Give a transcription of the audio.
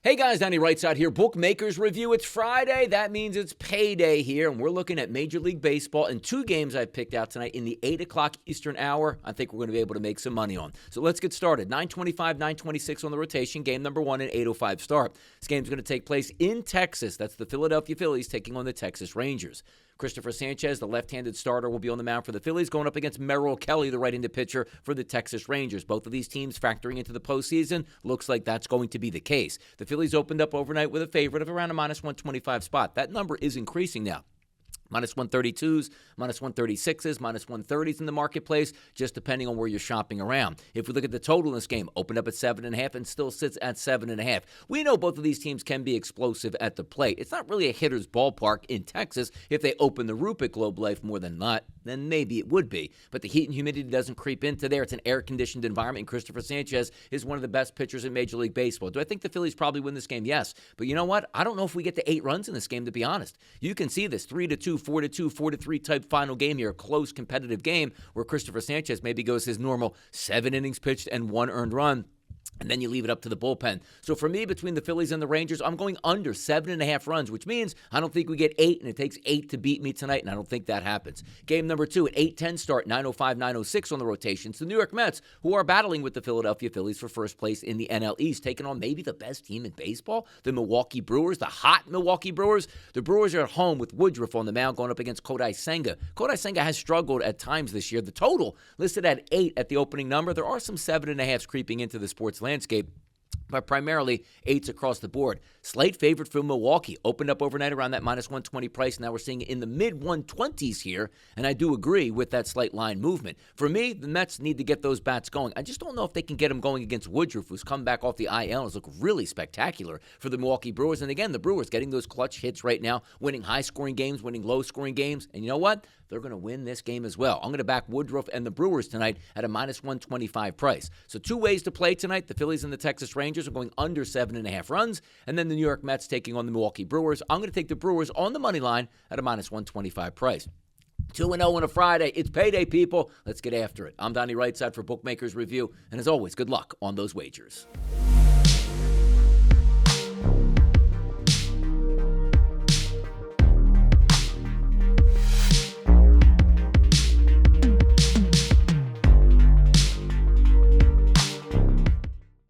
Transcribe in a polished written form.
Hey guys, Donnie RightSide here. Bookmakers review. It's Friday. That means it's payday here, and we're looking at Major League Baseball and two games I've picked out tonight in the 8 o'clock Eastern hour. I think we're going to be able to make some money on. So let's get started. 9:25, 9:26 on the rotation. Game number one, an 8:05 start. This game's going to take place in Texas. That's the Philadelphia Phillies taking on the Texas Rangers. Christopher Sanchez, the left-handed starter, will be on the mound for the Phillies, going up against Merrill Kelly, the right-handed pitcher for the Texas Rangers. Both of these teams factoring into the postseason. Looks like that's going to be the case. The Phillies opened up overnight with a favorite of around a minus 125 spot. That number is increasing now. Minus 132s, minus 136s, minus 130s in the marketplace, just depending on where you're shopping around. If we look at the total in this game, opened up at 7.5 and still sits at 7.5. We know both of these teams can be explosive at the plate. It's not really a hitter's ballpark in Texas. If they open the roof at Globe Life more than not, then maybe it would be. But the heat and humidity doesn't creep into there. It's an air-conditioned environment, and Christopher Sanchez is one of the best pitchers in Major League Baseball. Do I think the Phillies probably win this game? Yes. But you know what? I don't know if we get to 8 runs in this game, to be honest. You can see this 3-2, 4-2, 4-3 type final game here, a close competitive game where Christopher Sanchez maybe goes his normal 7 innings pitched and 1 earned run. And then you leave it up to the bullpen. So for me, between the Phillies and the Rangers, I'm going under 7.5 runs, which means I don't think we get 8, and it takes 8 to beat me tonight, and I don't think that happens. Game number 2 at 8:10 start, 9:05, 9:06 on the rotations. The New York Mets, who are battling with the Philadelphia Phillies for first place in the NL East, taking on maybe the best team in baseball, the Milwaukee Brewers, the hot Milwaukee Brewers. The Brewers are at home with Woodruff on the mound going up against Kodai Senga. Kodai Senga has struggled at times this year. The total listed at 8 at the opening number. There are some 7.5s creeping into the sports landscape, but primarily 8s across the board. Slight favorite for Milwaukee. Opened up overnight around that minus 120 price. Now we're seeing it in the mid-120s here, and I do agree with that slight line movement. For me, the Mets need to get those bats going. I just don't know if they can get them going against Woodruff, who's come back off the IL and has looked really spectacular for the Milwaukee Brewers. And again, the Brewers getting those clutch hits right now, winning high-scoring games, winning low-scoring games. And you know what? They're going to win this game as well. I'm going to back Woodruff and the Brewers tonight at a minus 125 price. So 2 ways to play tonight. The Phillies and the Texas Rangers are going under 7.5 runs, and then the New York Mets taking on the Milwaukee Brewers. I'm going to take the Brewers on the money line at a minus 125 price. 2-0 on a Friday. It's payday, people. Let's get after it. I'm Donnie RightSide for Bookmakers Review, and as always, good luck on those wagers.